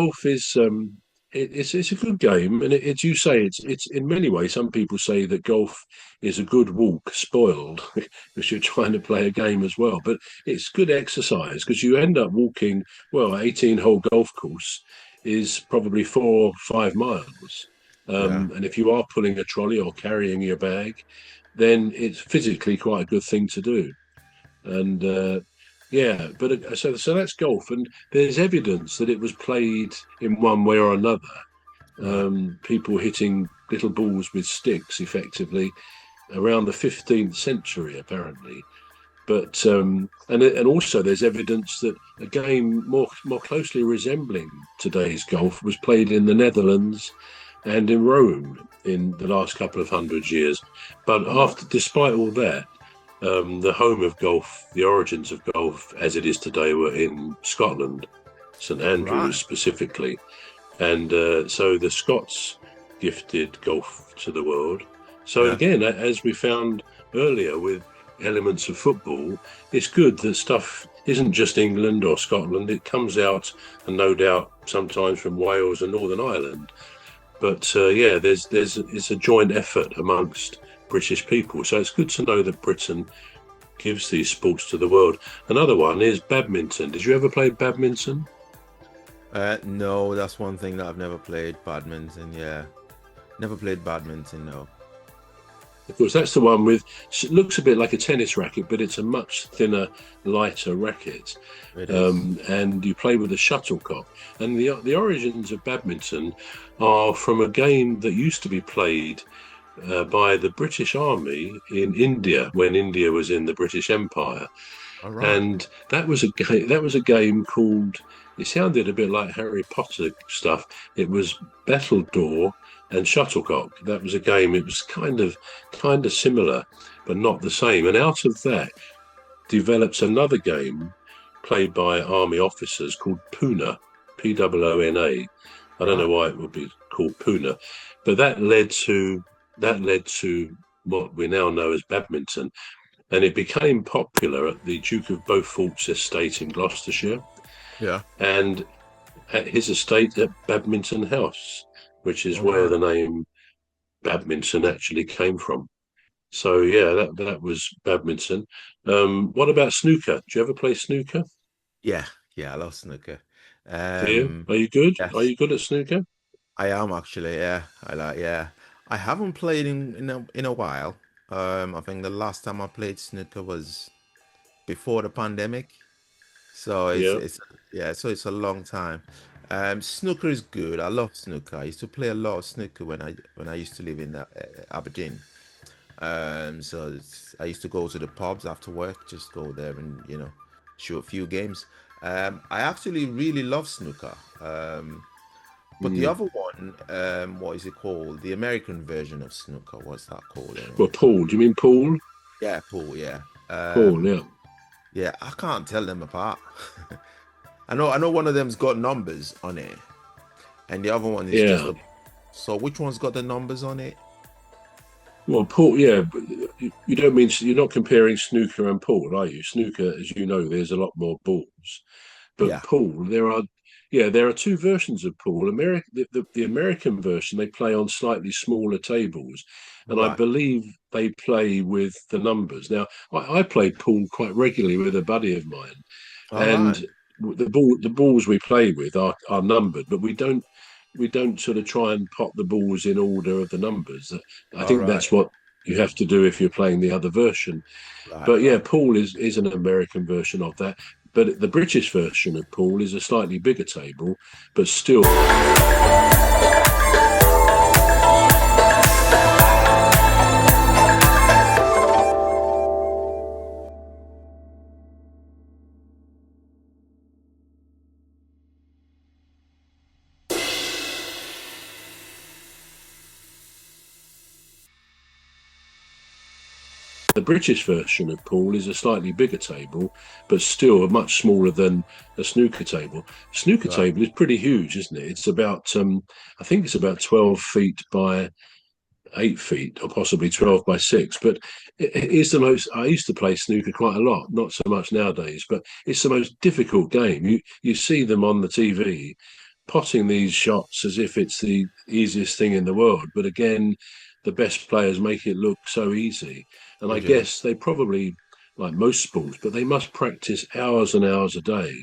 golf is it's a good game, and as you say, it's in many ways. Some people say that golf is a good walk spoiled because you're trying to play a game as well. But it's good exercise because you end up walking. Well, 18-hole golf course is probably 4 or 5 miles, Yeah. and if you are pulling a trolley or carrying your bag, then it's physically quite a good thing to do. And yeah, but so that's golf, and there's evidence that it was played in one way or another. Right. People hitting little balls with sticks, effectively, around the 15th century, apparently. But and also there's evidence that a game more closely resembling today's golf was played in the Netherlands and in Rome in the last couple of hundred years. But Oh, despite all that, the home of golf, the origins of golf as it is today, were in Scotland, St Andrews right. specifically. And so the Scots gifted golf to the world. So Yeah. again, as we found earlier with elements of football, it's good that stuff isn't just England or Scotland. It comes out, and no doubt sometimes from Wales and Northern Ireland. But yeah, there's it's a joint effort amongst British people. So it's good to know that Britain gives these sports to the world. Another one is badminton. Did you ever play badminton? No, that's one thing that I've never played badminton. Yeah. Never played badminton, no. Of course, that's the one with it looks a bit like a tennis racket, but it's a much thinner, lighter racket, It is. and you play with a shuttlecock. And the origins of badminton are from a game that used to be played by the British Army in India when India was in the British Empire, All right. and that was a game called. It sounded a bit like Harry Potter stuff. It was Battledore and Shuttlecock. That was a game. It was kind of similar, but not the same. And out of that develops another game played by army officers called Puna, Pwoona. I don't know Right. why it would be called Puna, but that led to what we now know as badminton, and it became popular at the Duke of Beaufort's estate in Gloucestershire Yeah. and at his estate at Badminton House, which is All where right. the name badminton actually came from. So yeah, that was badminton. What about snooker? Do you ever play snooker? Yeah. Yeah, I love snooker. Do you? Um, Are you good? Are yes, you good at snooker? I am actually. Yeah. Yeah. I haven't played in a while. I think the last time I played snooker was before the pandemic. So it's Yeah. it's yeah, so it's a long time. Snooker is good. I love snooker. I used to play a lot of snooker when I used to live in Aberdeen. I used to go to the pubs after work, just go there and shoot a few games. I actually really love snooker. But the Mm. other one, what is it called? The American version of snooker. What's that called Well, anyway? pool. Do you mean pool? Yeah, pool. Yeah. Pool. Yeah. Yeah, I can't tell them apart. I know one of them's got numbers on it, and the other one is just Yeah. a. So which one's got the numbers on it? Well, pool. Yeah, but you don't mean you're not comparing snooker and pool, are you? Snooker, as you know, there's a lot more balls. But Yeah. pool, there are two versions of pool. The American version, they play on slightly smaller tables, and I Right. believe they play with the numbers. Now, I played pool quite regularly with a buddy of mine, All right. and the balls we play with are numbered, but we don't sort of try and pop the balls in order of the numbers. I All think right. that's what you have to do if you're playing the other version. Right. But yeah, Right. pool is an American version of that. But the British version of pool is a slightly bigger table, but still. The British version of pool is a slightly bigger table, but still much smaller than a snooker table. Snooker Right. table is pretty huge, isn't it? It's about, I think it's about 12 feet by 8 feet, or possibly 12 by 6. But it is the most. I used to play snooker quite a lot, not so much nowadays, but it's the most difficult game. You see them on the TV potting these shots as if it's the easiest thing in the world. But again, the best players make it look so easy. And They I do. guess they probably, like most sports, but they must practice hours and hours a day.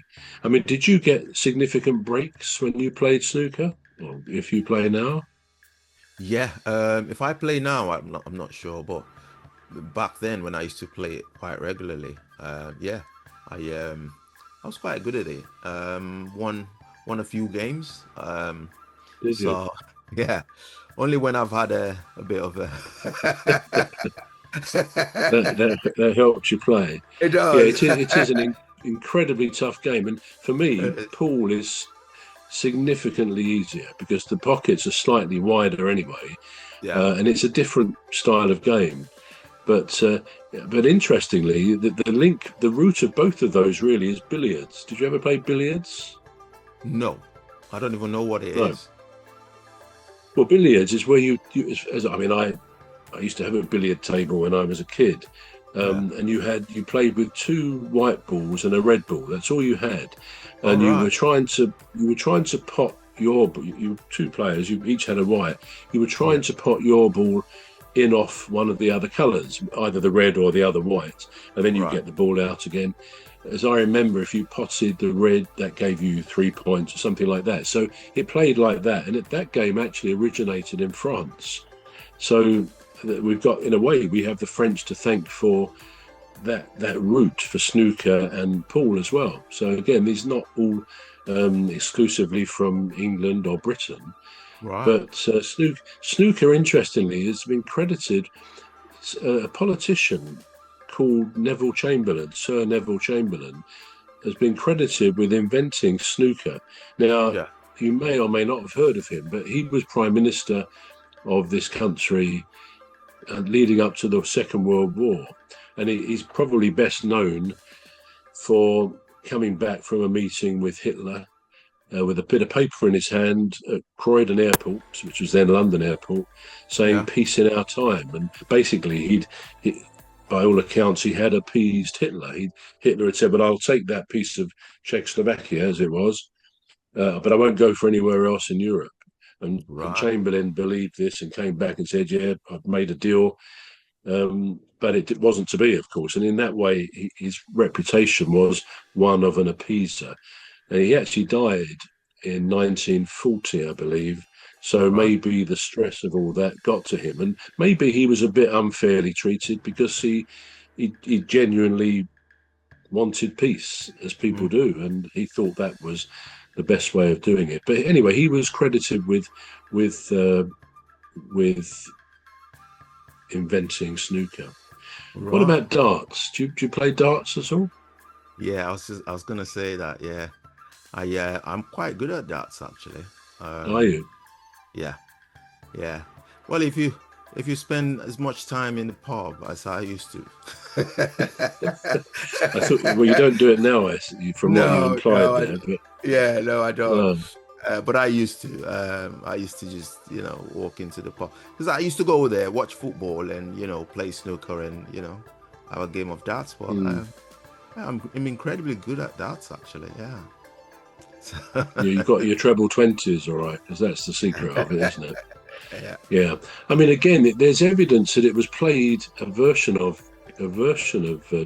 I mean, did you get significant breaks when you played snooker? Or if you play now? Yeah. If I play now, I'm not sure, but back then when I used to play it quite regularly, yeah, I I was quite good at it. Won a few games. Did you? So yeah, only when I've had a bit of a That helps you play. it Yeah, does. it is an incredibly tough game, and for me, pool is significantly easier because the pockets are slightly wider anyway, Yeah. and it's a different style of game. But interestingly, the root of both of those really is billiards. Did you ever play billiards? No, I don't even know what it No. is. Well, billiards is where I mean, I used to have a billiard table when I was a kid, Yeah. and you played with two white balls and a red ball. That's all you had, All and right. you were trying to pot you two players. You each had a white. You were Yeah. trying to pot your ball in off one of the other colours, either the red or the other white, and then you Right. get the ball out again. As I remember, if you potted the red, that gave you 3 points or something like that. So it played like that, and that game actually originated in France. So we've got, in a way, we have the French to thank for that route for snooker and pool as well. So again, these are not all exclusively from England or Britain, Right. but snooker, interestingly, has been credited. A politician called Neville Chamberlain, Sir Neville Chamberlain, has been credited with inventing snooker. Now, Yeah. you may or may not have heard of him, but he was Prime Minister of this country leading up to the Second World War. And he's probably best known for coming back from a meeting with Hitler with a bit of paper in his hand at Croydon Airport, which was then London Airport, saying Yeah. peace in our time. And basically, by all accounts, he had appeased Hitler. Hitler had said, "But I'll take that piece of Czechoslovakia as it was, but I won't go for anywhere else in Europe." And Right. Chamberlain believed this and came back and said, "Yeah, I've made a deal." But it wasn't to be, of course. And in that way, his reputation was one of an appeaser. And he actually died in 1940, I believe. So Right. maybe the stress of all that got to him, and maybe he was a bit unfairly treated because he genuinely wanted peace, as people Mm. do, and he thought that was the best way of doing it. But anyway, he was credited with inventing snooker. What Right. about darts? Do you play darts at all? Yeah. I was gonna say that. Yeah. I'm quite good at darts actually. Are you? Yeah. Yeah. Well, if you spend as much time in the pub as I used to. I thought, well, you don't do it now, from what you No, implied no, there. But yeah, no, I don't. uh, But I used to. I used to just, walk into the pub because I used to go there, watch football, and play snooker, and have a game of darts. But mm, I'm incredibly good at darts, actually. Yeah. you got your treble 20s, all right, because that's the secret of it, isn't it? Yeah. Yeah. I mean, again, there's evidence that it was played. A version of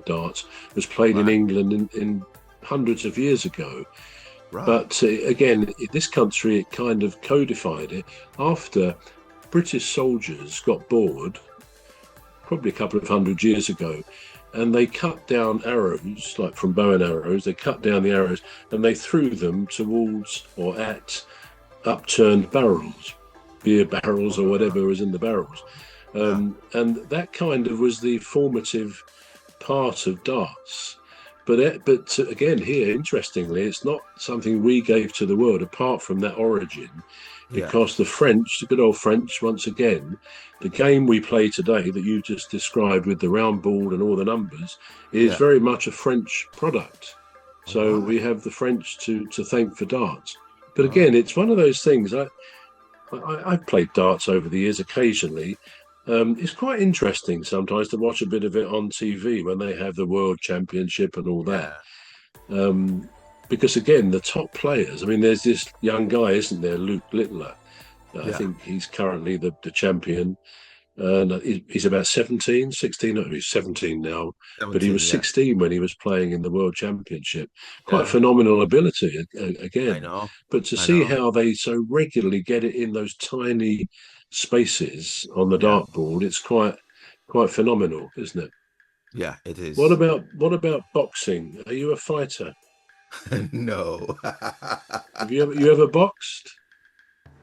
darts was played in Right. England in hundreds of years ago. Right. But again, in this country, it kind of codified it after British soldiers got bored, probably a couple of hundred years ago, and they cut down arrows, like from bow and arrows. They cut down the arrows and they threw them towards or at upturned barrels, beer barrels or whatever was in the barrels. And that kind of was the formative part of darts. But again, here, interestingly, it's not something we gave to the world apart from that origin, Yeah. because the French, the good old French, once again, the game we play today that you just described with the round ball and all the numbers is Yeah. very much a French product. So Right. we have the French to thank for darts. But Right. again, it's one of those things. I've played darts over the years occasionally. It's quite interesting sometimes to watch a bit of it on TV when they have the World Championship and all that. Yeah. Um, because again, the top players. I mean, there's this young guy, isn't there, Luke Littler? I Yeah. think he's currently the champion. He's about 17, 16. No, he's 17 now, but he 17, was yeah. 16 when he was playing in the World Championship. Quite Yeah. phenomenal ability I again. know. But to I see know. how they so regularly get it in those tiny spaces on the Yeah. dartboard, it's quite phenomenal, isn't it? Yeah, it is. What about boxing? Are you a fighter? No. Have you ever boxed?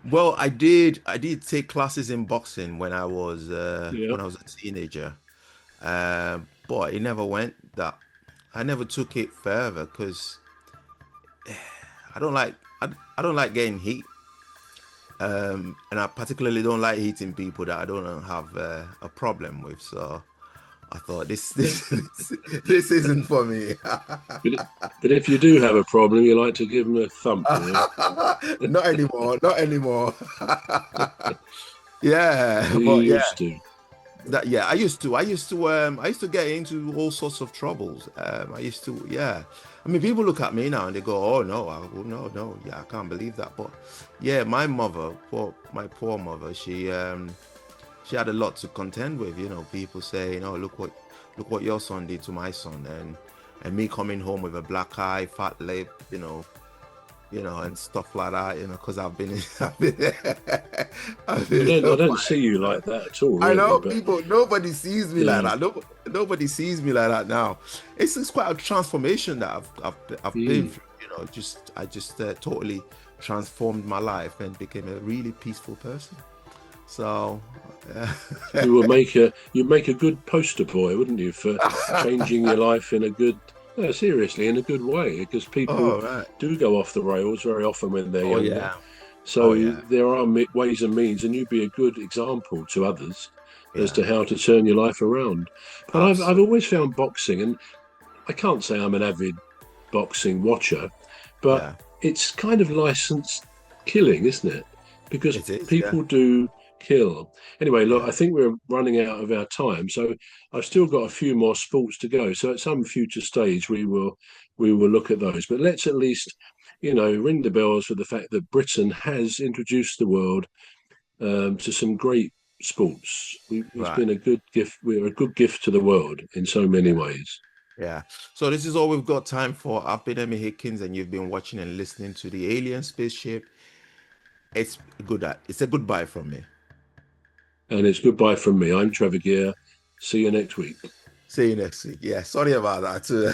Well, I did take classes in boxing Yeah. when I was a teenager. But it never went that I never took it further because I don't like I don't like getting heat. And I particularly don't like hitting people that I don't have a problem with. So I thought this isn't for me. But if you do have a problem, you like to give them a thump, do you? Not anymore. Not anymore. Yeah, You but yeah, used to. yeah. I used to get into all sorts of troubles. I used to, yeah. I mean, people look at me now and they go, "Oh no, no, yeah, I can't believe that." But yeah, my mother, my poor mother, she had a lot to contend with. People saying, "Oh, look what your son did to my son," and me coming home with a black eye, fat lip, and stuff like that. Because I've been, I've been I don't see you like that at all, I really. know But people. Nobody sees me like yeah, that. Nobody sees me like that now. It's quite a transformation that I've been mm. through. I just totally transformed my life and became a really peaceful person. So, You'd make a good poster boy, wouldn't you, for changing your life in a good, no, seriously, in a good way, because people oh right. do go off the rails very often when they're Oh younger. yeah. Oh So yeah. there are ways and means, and you'd be a good example to others as Yeah. to how to turn your life around. But I've Absolutely. always found boxing, and I can't say I'm an avid boxing watcher, but Yeah. it's kind of licensed killing, isn't it? Because It is. Yeah. people do kill. Anyway, look, Yeah. I think we're running out of our time, so I've still got a few more sports to go. So at some future stage, we will look at those. But let's at least, ring the bells for the fact that Britain has introduced the world to some great sports. It's Right. been a good gift. We're a good gift to the world in so many Yeah. ways. Yeah. So this is all we've got time for. I've been Emmy Hikins, and you've been watching and listening to the Alien Spaceship. It's a goodbye from me. And it's goodbye from me. I'm Trevor Gear. See you next week. See you next week. Yeah, sorry about that too.